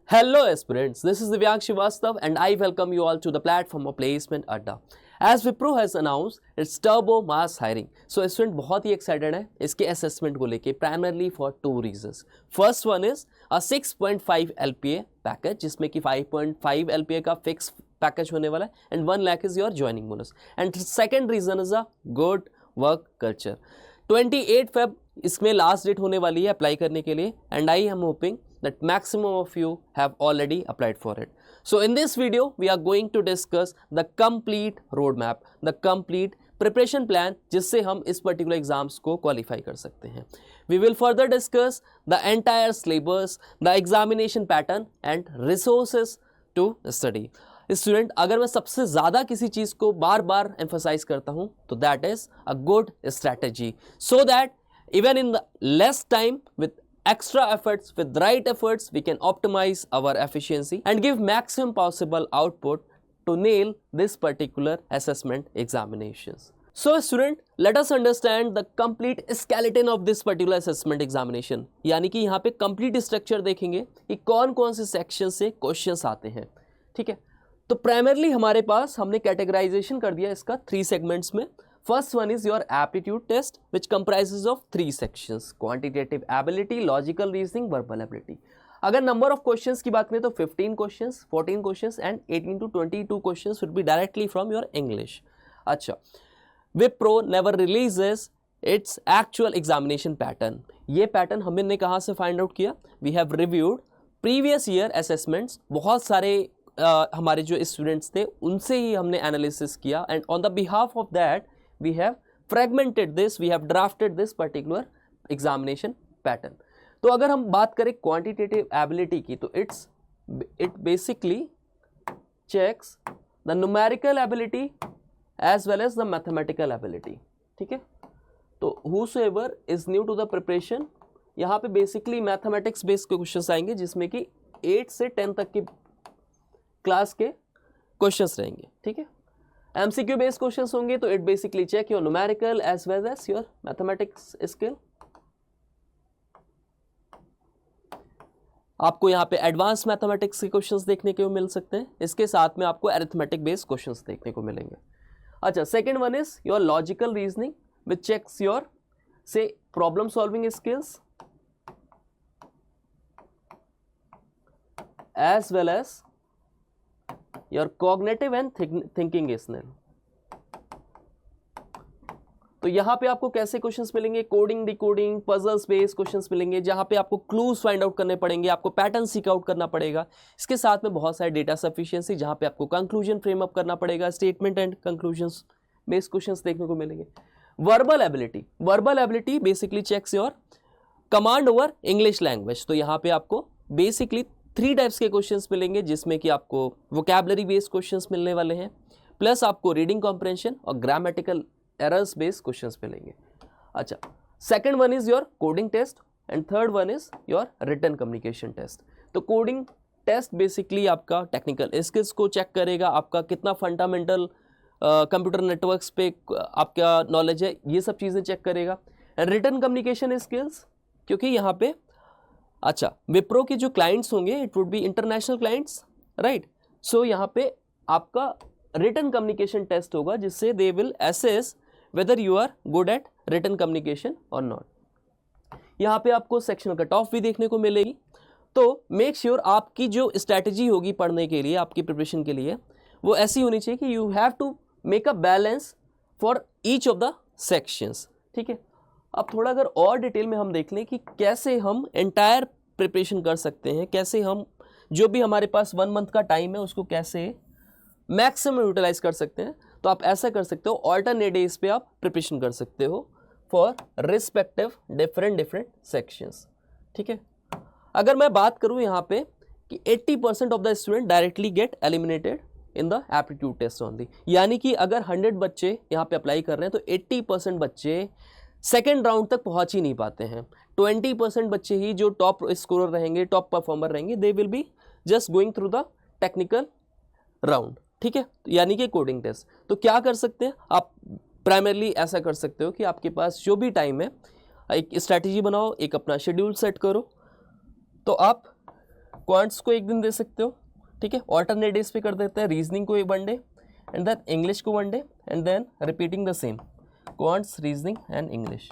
Hello aspirants, this is Divyansh Srivastav and I welcome you all to the platform of Placement Adda. As Wipro has announced its turbo mass hiring, so student बहुत ही excited है इसके assessment को लेके primarily for two reasons. First one is a 6.5 LPA package जिसमें कि 5.5 LPA का fixed package होने वाला है and 1 lakh is your joining bonus. And second reason is a good work culture. 28 Feb इसमें लास्ट डेट होने वाली है अप्लाई करने के लिए and I am hoping that maximum of you have already applied for it. So in this video we are going to discuss the complete roadmap, the complete preparation plan जिससे हम इस particular exams को qualify कर सकते हैं. We will further discuss the entire syllabus, the examination pattern and resources to study. Student अगर मैं सबसे ज़्यादा किसी चीज़ को बार बार एम्फोसाइज करता हूँ तो that is a good strategy so that even in the less time with extra efforts, with right efforts, we can optimize our efficiency and give maximum possible output to nail this particular assessment examinations. So student, let us understand the complete skeleton of this particular assessment examination. यानी कि यहाँ पे complete structure देखेंगे कि कौन कौन से section से questions आते हैं, ठीक है? तो primarily हमारे पास हमने categorization कर दिया इसका 3 segments में. First one is your aptitude test which comprises of 3 sections: quantitative ability, logical reasoning, verbal ability. अगर number of questions की बात करें तो 15 questions, 14 questions and 18 to 22 questions will be directly from your English. अच्छा, Wipro never releases its actual examination pattern. ये pattern हमने कहाँ से find out किया? We have reviewed previous year assessments. बहुत सारे हमारे जो students थे उनसे ही हमने analysis किया and on the behalf of that we have fragmented this, we have drafted this particular examination pattern. तो अगर हम बात करें quantitative ability की तो it basically checks the numerical ability as well as the mathematical ability. ठीक है, तो whosoever is new to the preparation यहाँ पे basically mathematics based questions आएंगे जिसमें कि 8 से 10 तक की क्लास के क्वेश्चंस रहेंगे. ठीक है, MCQ बेस्ड क्वेश्चंस होंगे तो it basically check your numerical as well as your mathematics skill. आपको यहाँ पे एडवांस मैथमेटिक्स के क्वेश्चंस देखने को मिल सकते हैं. इसके साथ में आपको अरिथमेटिक बेस्ड क्वेश्चंस देखने को मिलेंगे. अच्छा, second one is your logical reasoning which checks your से problem solving skills as well as your cognitive and thinking skill. तो यहाँ पे आपको कैसे क्वेश्चंस मिलेंगे? Coding, decoding, puzzles based questions मिलेंगे जहाँ पे आपको क्लूज फाइंड आउट करने पड़ेंगे, आपको पैटर्न सीक आउट करना पड़ेगा. इसके साथ में बहुत सारे डेटा सफिशिएंसी जहाँ पे आपको कंक्लूजन फ्रेम अप करना पड़ेगा, statement and conclusions based questions देखने को मिलेंगे. Verbal ability basically checks your command over English language. तो यहाँ पे आपको बेसिकली 3 टाइप्स के क्वेश्चंस मिलेंगे जिसमें कि आपको वोकैबुलरी बेस्ड क्वेश्चंस मिलने वाले हैं प्लस आपको रीडिंग कॉम्प्रेंशन और ग्रामेटिकल एरर्स बेस्ड क्वेश्चंस मिलेंगे. अच्छा, second one is your coding test and third one is your written communication test. तो कोडिंग टेस्ट बेसिकली आपका टेक्निकल स्किल्स को चेक करेगा, आपका कितना फंडामेंटल कंप्यूटर नेटवर्क्स पे आपका नॉलेज है, ये सब चीज़ें चेक करेगा. एंड रिटन कम्युनिकेशन स्किल्स, क्योंकि यहाँ पे अच्छा विप्रो के जो क्लाइंट्स होंगे it would be international clients, right. So यहाँ पे आपका रिटन कम्युनिकेशन टेस्ट होगा जिससे they will assess whether you are good at written communication और नॉट. यहाँ पे आपको सेक्शनल कट ऑफ भी देखने को मिलेगी. तो मेक श्योर आपकी जो स्ट्रैटेजी होगी पढ़ने के लिए, आपकी प्रिपरेशन के लिए, वो ऐसी होनी चाहिए कि you have to make a balance for each of the sections. ठीक है, अब थोड़ा अगर और डिटेल में हम देख लें कि कैसे हम एंटायर प्रिपरेशन कर सकते हैं, कैसे हम जो भी हमारे पास 1 मंथ का टाइम है उसको कैसे मैक्सिमम यूटिलाइज कर सकते हैं. तो आप ऐसा कर सकते हो, ऑल्टरनेट डेज पे आप प्रिपरेशन कर सकते हो फॉर रिस्पेक्टिव डिफरेंट सेक्शंस. ठीक है, अगर मैं बात करूं यहाँ पे कि 80% of the student directly get eliminated in the aptitude test only. यानी कि अगर 100 बच्चे यहाँ पे अप्लाई कर रहे हैं तो 80% बच्चे सेकेंड राउंड तक पहुंच ही नहीं पाते हैं. 20% बच्चे ही जो टॉप स्कोरर रहेंगे, टॉप परफॉर्मर रहेंगे, they will be just going through the technical round. ठीक है, यानी कि कोडिंग टेस्ट. तो क्या कर सकते हैं आप? प्राइमरली ऐसा कर सकते हो कि आपके पास जो भी टाइम है एक स्ट्रैटेजी बनाओ, एक अपना शेड्यूल सेट करो. तो आप क्वांट्स को एक दिन दे सकते हो, ठीक है, ऑल्टरनेट डेज पे कर देते हैं, रीजनिंग को 1 डे एंड देन इंग्लिश को 1 day and then repeating the same quants, reasoning and English.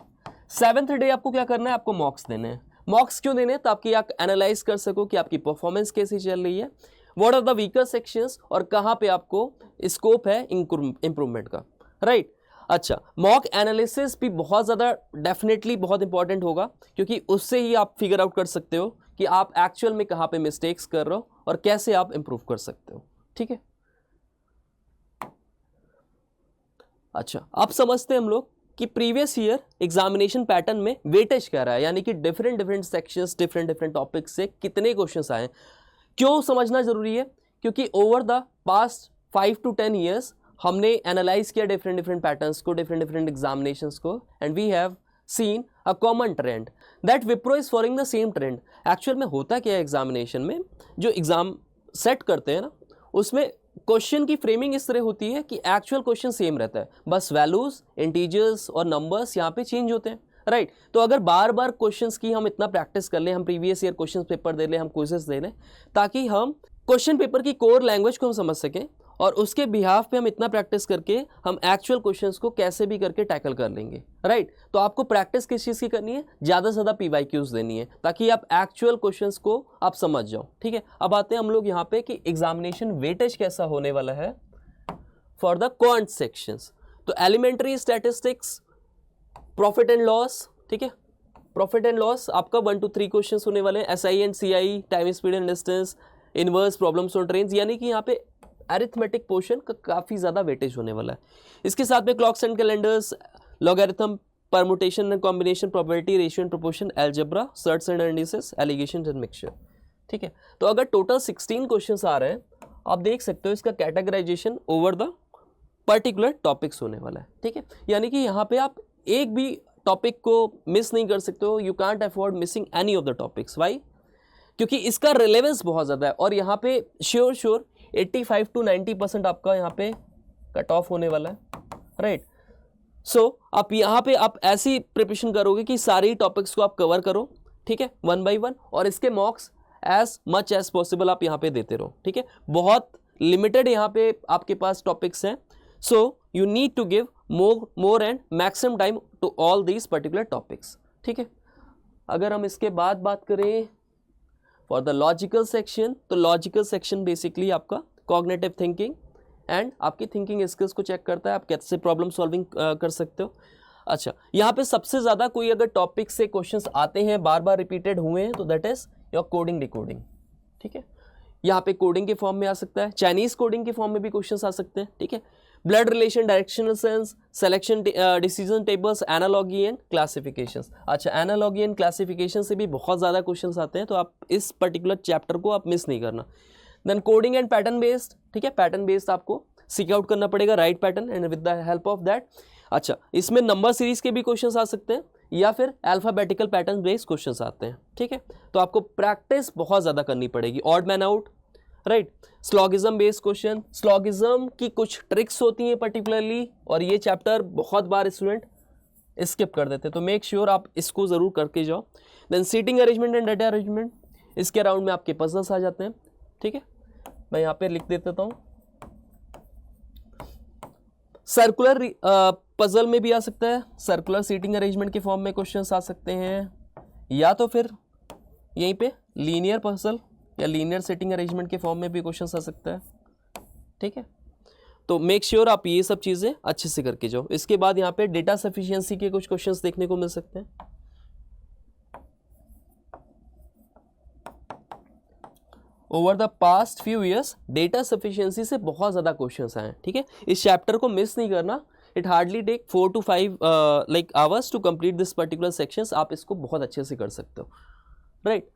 7th day आपको क्या करना है, आपको मॉक्स देने हैं। मॉक्स क्यों देने हैं, ताकि आप एनालाइज कर सको कि आपकी परफॉर्मेंस कैसी चल रही है, what are the weaker sections और कहाँ पे आपको स्कोप है इंप्रूवमेंट का, राइट। अच्छा, मॉक एनालिसिस भी बहुत ज़्यादा डेफिनेटली बहुत इंपॉर्टेंट होगा, क्योंकि उससे ही आप फिगर आउट कर सकते हो कि आप एक्चुअल में कहाँ पे मिस्टेक्स कर रहे हो और कैसे आप इंप्रूव कर सकते हो, ठीक है। अच्छा, अब समझते हैं हम लोग कि प्रीवियस ईयर एग्जामिनेशन पैटर्न में वेटेज क्या रहा है, यानी कि डिफरेंट सेक्शंस, डिफरेंट टॉपिक्स से कितने क्वेश्चंस आए। क्यों समझना जरूरी है, क्योंकि over the past 5 to 10 years हमने एनालाइज किया डिफरेंट पैटर्न्स को, डिफरेंट एग्जामिनेशंस को, and we have seen a common trend that Wipro is following the same trend. Actual में होता क्या है एग्जामिनेशन में, जो एग्जाम सेट करते हैं ना, उसमें क्वेश्चन की फ्रेमिंग इस तरह होती है कि एक्चुअल क्वेश्चन सेम रहता है, बस वैल्यूज, इंटीजर्स और नंबर्स यहाँ पे चेंज होते हैं, राइट। तो अगर बार बार क्वेश्चंस की हम इतना प्रैक्टिस कर लें, हम प्रीवियस ईयर क्वेश्चन पेपर दे लें, हम क्विजेस दे लें, ताकि हम क्वेश्चन पेपर की कोर लैंग्वेज को हम समझ सकें, और उसके बिहाफ पे हम इतना प्रैक्टिस करके हम एक्चुअल क्वेश्चंस को कैसे भी करके टैकल कर लेंगे, राइट। तो आपको प्रैक्टिस किस चीज़ की करनी है, ज़्यादा से ज़्यादा PYQs देनी है, ताकि आप एक्चुअल क्वेश्चंस को आप समझ जाओ, ठीक है। अब आते हैं हम लोग यहाँ पे कि एग्जामिनेशन वेटेज कैसा होने वाला है फॉर द क्वांट सेक्शंस। तो elementary statistics, profit and loss, ठीक है, प्रॉफिट एंड लॉस आपका 1 to 3 क्वेश्चन होने वाले हैं। SI and CI, time, speed and distance, inverse, problems on trains, यानी कि यहाँ पे अरिथमेटिक पोर्शन का काफ़ी ज़्यादा वेटेज होने वाला है। इसके साथ में clocks and calendars, logarithm, permutation and combination, probability, ratio and proportion, algebra, surds and indices, alligation and mixture, ठीक है। तो अगर टोटल 16 क्वेश्चंस आ रहे हैं, आप देख सकते हो इसका categorisation over the particular topics होने वाला है, ठीक है। यानी कि यहाँ पे आप एक भी टॉपिक को मिस नहीं कर सकते हो, you can't afford missing any of the topics. Why? क्योंकि इसका रिलेवेंस बहुत ज़्यादा है, और यहाँ पे श्योर 85 to 90% आपका यहाँ पे कट ऑफ होने वाला है, राइट। सो आप यहाँ पे आप ऐसी प्रिपरेशन करोगे कि सारी टॉपिक्स को आप कवर करो, ठीक है, 1 by 1, और इसके mocks as much as possible आप यहाँ पे देते रहो, ठीक है। बहुत लिमिटेड यहाँ पे आपके पास टॉपिक्स हैं, so you need to give more and maximum time to all these particular topics, ठीक है। अगर हम इसके बाद बात करें फॉर द लॉजिकल सेक्शन, तो लॉजिकल सेक्शन बेसिकली आपका कॉग्निटिव थिंकिंग एंड आपकी थिंकिंग स्किल्स को चेक करता है, आप कैसे प्रॉब्लम सॉल्विंग कर सकते हो। अच्छा, यहाँ पे सबसे ज़्यादा कोई अगर टॉपिक से क्वेश्चंस आते हैं, बार बार रिपीटेड हुए हैं, तो that is your coding decoding, ठीक है। यहाँ पे कोडिंग के फॉर्म में आ सकता है, चाइनीज़ कोडिंग के फॉर्म में भी क्वेश्चंस आ सकते हैं, ठीक है। Blood relation, directional sense, selection, decision tables, analogy and classifications. अच्छा, एनालॉगी एंड क्लासिफिकेशन से भी बहुत ज़्यादा क्वेश्चंस आते हैं, तो आप इस पर्टिकुलर चैप्टर को आप मिस नहीं करना। Then coding and pattern based, ठीक है, पैटर्न बेस्ड आपको सीक आउट करना पड़ेगा, right pattern, and with the help of that. अच्छा, इसमें नंबर सीरीज के भी क्वेश्चंस आ सकते हैं, या फिर अल्फाबेटिकल पैटर्न बेस्ड क्वेश्चंस आते हैं, ठीक है। तो आपको प्रैक्टिस बहुत ज़्यादा करनी पड़ेगी। Odd man out, right, syllogism based question, syllogism की कुछ ट्रिक्स होती हैं पर्टिकुलरली, और ये चैप्टर बहुत बार स्टूडेंट स्किप कर देते हैं, तो मेक श्योर आप इसको ज़रूर करके जाओ। Then seating arrangement and data arrangement, इसके अराउंड में आपके पजल्स आ जाते हैं, ठीक है। मैं यहाँ पे लिख देता हूँ, सर्कुलर पजल में भी आ सकता है, सर्कुलर सीटिंग अरेंजमेंट के फॉर्म में क्वेश्चंस आ सकते हैं, या तो फिर यहीं पे लीनियर पजल या लीनियर सेटिंग अरेंजमेंट के फॉर्म में भी क्वेश्चंस आ सकता है, ठीक है। तो मेक श्योर आप ये सब चीज़ें अच्छे से करके जाओ। इसके बाद यहाँ पे डेटा सफिशिएंसी के कुछ क्वेश्चंस देखने को मिल सकते हैं। Over the past few years data sufficiency से बहुत ज़्यादा क्वेश्चंस आए हैं, ठीक है। इस चैप्टर को मिस नहीं करना, it hardly take 4 to 5 like hours to complete this particular sections. आप इसको बहुत अच्छे से कर सकते हो, राइट।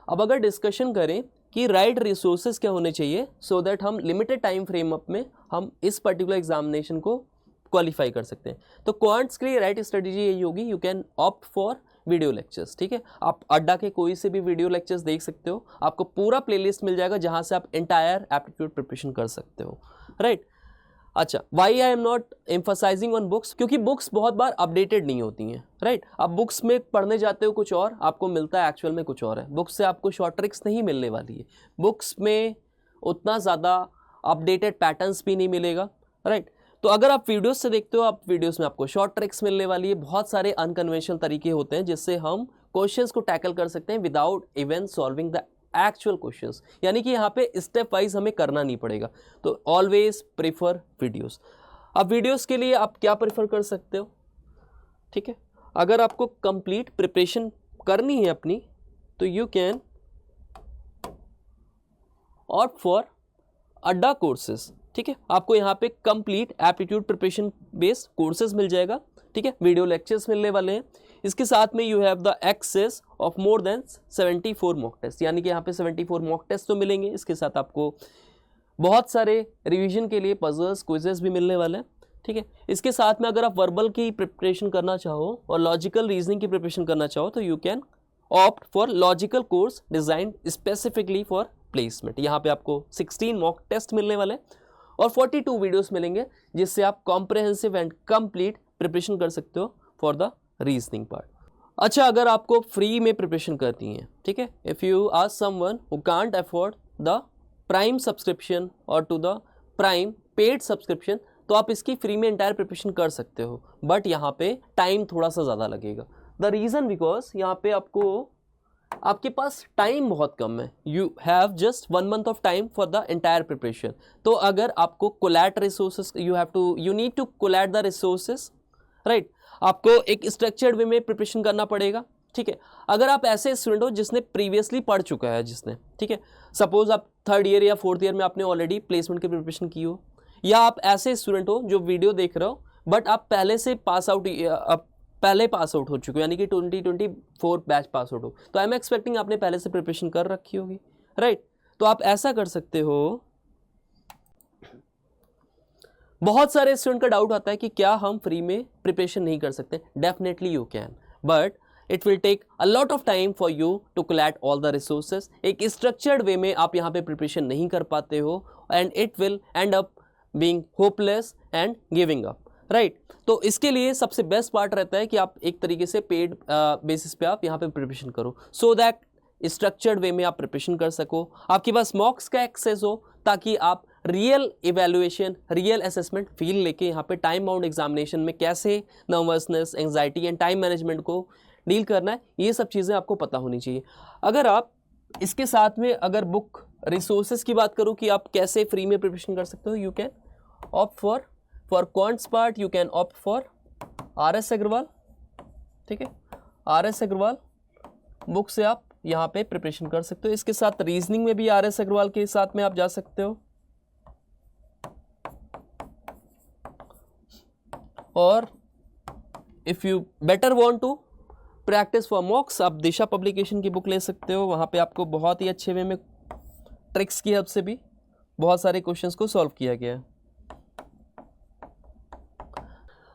अब अगर डिस्कशन करें कि राइट रिसोर्सेज क्या होने चाहिए, सो दैट हम लिमिटेड टाइम फ्रेम अप में हम इस पर्टिकुलर एग्जामिनेशन को क्वालिफाई कर सकते हैं, तो क्वांट्स के लिए राइट स्ट्रेटेजी यही होगी, you can opt for video lectures, ठीक है। आप अड्डा के कोई से भी वीडियो लेक्चर्स देख सकते हो, आपको पूरा प्लेलिस्ट मिल जाएगा जहां से आप एंटायर एप्टीट्यूड प्रिपरेशन कर सकते हो, राइट। अच्छा, why I am not emphasizing on books, क्योंकि बुक्स बहुत बार अपडेटेड नहीं होती हैं, राइट। आप बुक्स में पढ़ने जाते हो कुछ और, आपको मिलता है एक्चुअल में कुछ और है। बुक्स से आपको शॉर्ट ट्रिक्स नहीं मिलने वाली है, बुक्स में उतना ज़्यादा अपडेटेड पैटर्न्स भी नहीं मिलेगा, राइट। तो अगर आप वीडियोस से देखते हो, आप वीडियोस में आपको शॉर्ट ट्रिक्स मिलने वाली है, बहुत सारे अनकन्वेंशनल तरीके होते हैं जिससे हम क्वेश्चंस को टैकल कर सकते हैं without even solving the actual questions, यानी कि यहाँ पे स्टेप वाइज हमें करना नहीं पड़ेगा। तो ऑलवेज प्रीफर वीडियोस। अब वीडियोस के लिए आप क्या प्रेफर कर सकते हो, ठीक है, अगर आपको कंप्लीट प्रिपरेशन करनी है अपनी, तो you can opt for Adda courses, ठीक है। आपको यहाँ पे complete aptitude preparation based courses मिल जाएगा, ठीक है, वीडियो लेक्चर्स मिलने वाले हैं। इसके साथ में you have the access of more than 74 mock test, यानी कि यहाँ पे 74 मॉक टेस्ट तो मिलेंगे। इसके साथ आपको बहुत सारे रिवीजन के लिए पजल्स, क्विजेस भी मिलने वाले हैं, ठीक है। इसके साथ में अगर आप वर्बल की प्रिपरेशन करना चाहो और लॉजिकल रीजनिंग की प्रिपरेशन करना चाहो, तो you can opt for logical course designed specifically for placement. यहाँ पे आपको 16 मॉक टेस्ट मिलने वाले हैं और 42 वीडियोस मिलेंगे, जिससे आप कॉम्प्रिहेंसिव एंड कंप्लीट प्रिपरेशन कर सकते हो फॉर द रीजनिंग पार्ट। अच्छा, अगर आपको फ्री में प्रिपरेशन करनी है, ठीक है, if you are someone who can't afford the prime subscription और to the prime paid subscription, तो आप इसकी फ्री में एंटायर प्रिपरेशन कर सकते हो, बट यहाँ पे टाइम थोड़ा सा ज़्यादा लगेगा। द रीज़न बिकॉज यहाँ पे आपके पास टाइम बहुत कम है, you have just 1 month of time for the entire preparation. तो अगर आपको collate resources, you need to collate the resources, right. आपको एक स्ट्रक्चर्ड वे में प्रिपरेशन करना पड़ेगा, ठीक है। अगर आप ऐसे स्टूडेंट हो जिसने प्रीवियसली पढ़ चुका है, जिसने, ठीक है, सपोज आप 3rd ईयर या 4th ईयर में आपने ऑलरेडी प्लेसमेंट की प्रिपरेशन की हो, या आप ऐसे स्टूडेंट हो जो वीडियो देख रहे हो बट आप पहले से पास आउट हो चुके हो, यानी कि 2024 बैच पास आउट हो, तो आई एम एक्सपेक्टिंग आपने पहले से प्रिपरेशन कर रखी होगी, राइट। तो आप ऐसा कर सकते हो। बहुत सारे स्टूडेंट का डाउट आता है कि क्या हम फ्री में प्रिपरेशन नहीं कर सकते। Definitely you can, but it will take a lot of time for you to collect all the resources. एक स्ट्रक्चर्ड वे में आप यहाँ पे प्रिपरेशन नहीं कर पाते हो and it will end up being hopeless and giving up, right. तो इसके लिए सबसे बेस्ट पार्ट रहता है कि आप एक तरीके से पेड बेसिस पे आप यहाँ पे प्रिपरेशन करो, सो दैट स्ट्रक्चर्ड वे में आप प्रिपरेशन कर सको, आपके पास मॉक्स का एक्सेस हो, ताकि आप real evaluation, real assessment feel लेके यहाँ पे टाइम बाउंड एग्जामिनेशन में कैसे nervousness, anxiety and time management को डील करना है, ये सब चीज़ें आपको पता होनी चाहिए। अगर आप इसके साथ में अगर बुक रिसोर्सेज की बात करूँ कि आप कैसे फ्री में प्रिपरेशन कर सकते हो, you can opt for quants part, you can opt for RS Agarwal, ठीक है। RS अग्रवाल बुक से आप यहाँ पे प्रिपरेशन कर सकते हो। इसके साथ रीजनिंग में भी RS अग्रवाल के साथ में आप जा सकते हो, और if you better want to practice for mocks, आप दिशा पब्लिकेशन की बुक ले सकते हो। वहाँ पे आपको बहुत ही अच्छे वे में ट्रिक्स की हेल्प से भी बहुत सारे क्वेश्चंस को सॉल्व किया गया है।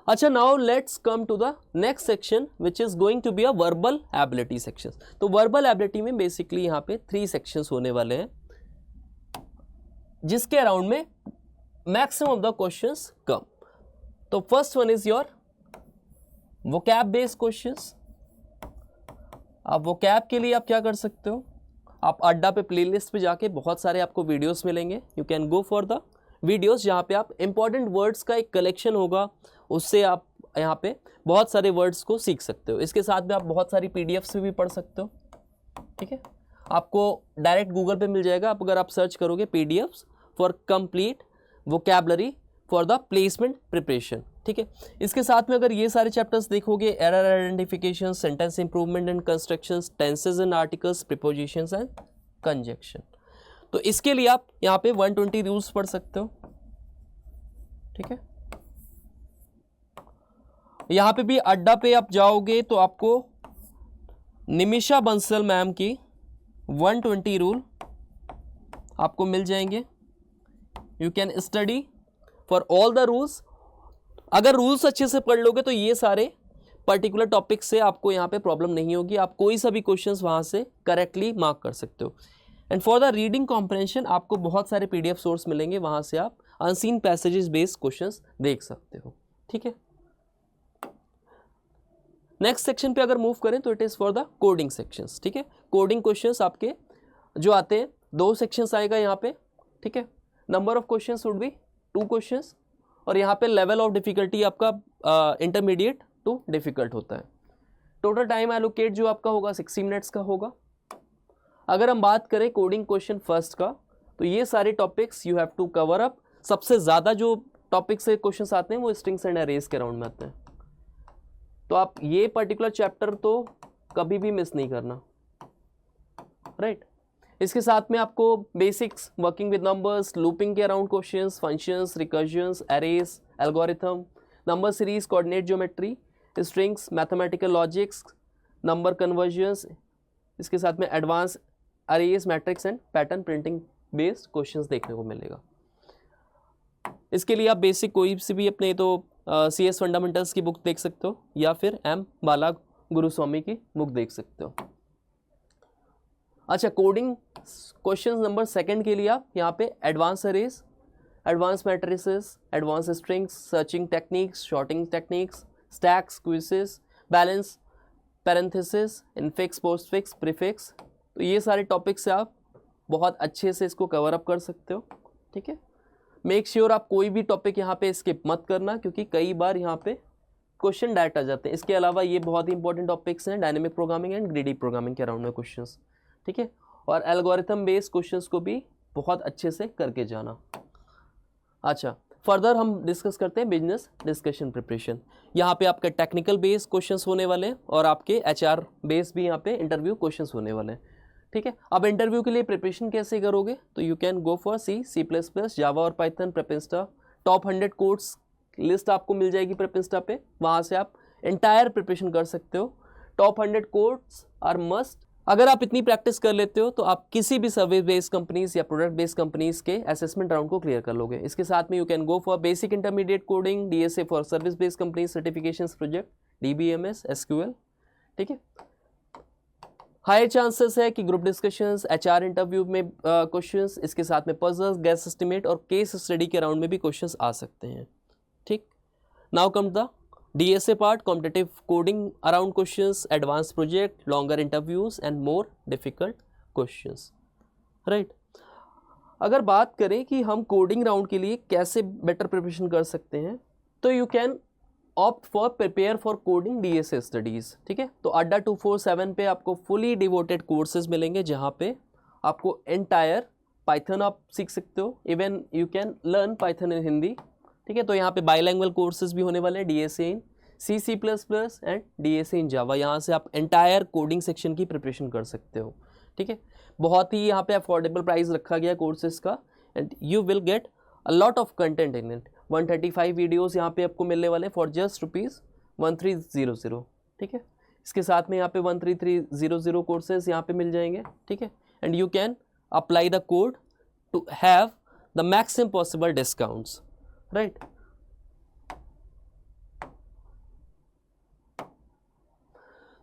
अच्छा, now let's come to the next section which is going to be a verbal ability section. तो वर्बल एबिलिटी में बेसिकली यहाँ पे 3 सेक्शंस होने वाले हैं, जिसके अराउंड में मैक्सिमम ऑफ द क्वेश्चंस कम। तो first one is your vocab based questions. अब वोकैब के लिए आप क्या कर सकते हो, आप अड्डा पे प्लेलिस्ट पे जाके बहुत सारे आपको वीडियोस मिलेंगे, you can go for the videos, जहाँ पे आप इंपॉर्टेंट वर्ड्स का एक कलेक्शन होगा, उससे आप यहाँ पे बहुत सारे वर्ड्स को सीख सकते हो। इसके साथ में आप बहुत सारी PDFs भी पढ़ सकते हो, ठीक है। आपको डायरेक्ट गूगल पे मिल जाएगा, आप अगर आप सर्च करोगे PDFs for complete vocabulary for the placement preparation, ठीक है। इसके साथ में अगर ये सारे चैप्टर्स देखोगे, error identification, sentence improvement and constructions, tenses and articles, prepositions and conjunction, तो इसके लिए आप यहाँ पे 120 रूल्स पढ़ सकते हो, ठीक है। यहाँ पे भी अड्डा पे आप जाओगे तो आपको निमिषा बंसल मैम की 120 रूल आपको मिल जाएंगे। You can study for all the rules. अगर रूल्स अच्छे से पढ़ लोगे तो ये सारे पर्टिकुलर टॉपिक से आपको यहाँ पे प्रॉब्लम नहीं होगी, आप कोई सा भी क्वेश्चंस वहाँ से करेक्टली मार्क कर सकते हो। And for the reading comprehension आपको बहुत सारे PDF सोर्स मिलेंगे, वहाँ से आप अनसीन पैसेजेस बेस्ड क्वेश्चंस देख सकते हो, ठीक है। नेक्स्ट सेक्शन पे अगर मूव करें तो it is for the coding sections, ठीक है। कोडिंग क्वेश्चंस आपके जो आते हैं 2 सेक्शंस आएगा यहाँ पे, ठीक है। Number of questions would be 2 questions और यहाँ पे लेवल ऑफ डिफिकल्टी आपका इंटरमीडिएट टू डिफिकल्ट होता है। टोटल टाइम एलोकेट जो आपका होगा 60 मिनट्स का होगा। अगर हम बात करें कोडिंग क्वेश्चन फर्स्ट का तो ये सारे topics you have to cover up. सबसे ज़्यादा जो टॉपिक से क्वेश्चंस आते हैं वो स्ट्रिंग्स एंड अरेज के राउंड में आते हैं, तो आप ये पर्टिकुलर चैप्टर तो कभी भी मिस नहीं करना, राइट। इसके साथ में आपको basics working with numbers, looping के around questions, functions, recursions, arrays, algorithm, number series, coordinate geometry, strings, mathematical logics, number conversions, इसके साथ में advance arrays, matrix and pattern printing based questions देखने को मिलेगा। इसके लिए आप बेसिक कोई से भी अपने तो CS फंडामेंटल्स की बुक देख सकते हो या फिर M बाला गुरुस्वामी की बुक देख सकते हो। अच्छा, कोडिंग क्वेश्चन नंबर 2 के लिए आप यहाँ पे advance arrays, advance matrices, advance strings, searching techniques, sorting techniques, stacks, queues, balance, parenthesis, infix, postfix, prefix, तो ये सारे टॉपिक से आप बहुत अच्छे से इसको कवर अप कर सकते हो, ठीक है। मेक श्योर आप कोई भी टॉपिक यहाँ पे स्किप मत करना क्योंकि कई बार यहाँ पे क्वेश्चन डायरेक्ट आ जाते हैं। इसके अलावा ये बहुत ही इंपॉर्टेंट टॉपिक्स हैं dynamic programming and greedy programming के अराउंड में क्वेश्चंस, ठीक है। और एल्गोरिथम बेस्ड क्वेश्चंस को भी बहुत अच्छे से करके जाना। अच्छा, फर्दर हम डिस्कस करते हैं बिजनेस डिस्कशन प्रिपरेशन। यहाँ पे आपके टेक्निकल बेस्ड क्वेश्चंस होने वाले हैं और आपके HR बेस्ड भी यहाँ पे इंटरव्यू क्वेश्चंस होने वाले हैं, ठीक है। अब इंटरव्यू के लिए प्रिपरेशन कैसे करोगे तो you can go for C++, जावा और पाइथन, प्रेपिंस्टा। टॉप 100 कोर्स लिस्ट आपको मिल जाएगी प्रेपिंस्टा पे, वहाँ से आप एंटायर प्रिपरेशन कर सकते हो। Top 100 course are must. अगर आप इतनी प्रैक्टिस कर लेते हो तो आप किसी भी सर्विस बेस्ड कंपनीज या प्रोडक्ट बेस्ड कंपनीज के असेसमेंट राउंड को क्लियर कर लोगे। इसके साथ में you can go for basic intermediate coding, DSA for service based company certifications project, DBMS, SQL, ठीक है। हायर चांसेस है कि ग्रुप डिस्कशंस, HR इंटरव्यू में क्वेश्चंस, इसके साथ में पजल्स, गैस एस्टिमेट और केस स्टडी के राउंड में भी क्वेश्चंस आ सकते हैं, ठीक। Now come the DSA part, competitive coding around questions, advance project, longer interviews and more difficult questions, right. अगर बात करें कि हम कोडिंग राउंड के लिए कैसे बेटर प्रिपरेशन कर सकते हैं तो you can opt for prepare for coding DSA studies, ठीक है। तो अड्डा 247 पे आपको फुली डिवोटेड कोर्सेज मिलेंगे जहाँ पे आपको एंटायर पाइथन आप सीख सकते हो, even you can learn Python in Hindi, ठीक है। तो यहाँ पे बाईलैंग्वेज कोर्सेज भी होने वाले हैं, DSA in C++ and DSA इन जावा। यहाँ से आप एंटायर कोडिंग सेक्शन की प्रिपरेशन कर सकते हो, ठीक है। बहुत ही यहाँ पे अफोर्डेबल प्राइस रखा गया कोर्सेज का and you will get a lot of content in it. 135 videos यहाँ पे आपको मिलने वाले फॉर जस्ट ₹1300, ठीक है। इसके साथ में यहाँ पे 13300 कोर्सेज यहाँ पे मिल जाएंगे, ठीक है। And you can apply the code to have the maximum possible discounts, right.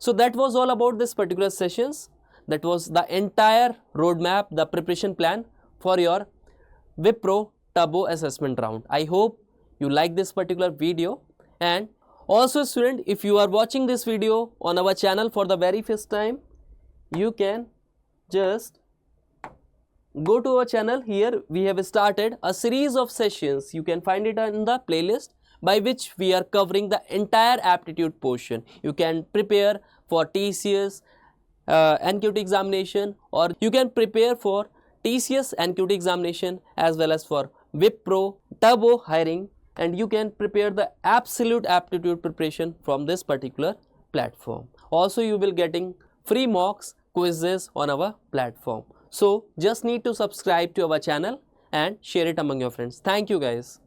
So that was all about this particular sessions. That was the entire roadmap, the preparation plan for your Wipro Turbo assessment round. I hope you like this particular video. And also student, if you are watching this video on our channel for the very first time, you can just go to our channel. Here we have started a series of sessions. You can find it in the playlist by which we are covering the entire aptitude portion. You can prepare for TCS NQT examination, or you can prepare for TCS NQT examination as well as for Wipro Turbo hiring, and you can prepare the absolute aptitude preparation from this particular platform. Also you will getting free mocks, quizzes on our platform. So just need to subscribe to our channel and share it among your friends. Thank you guys.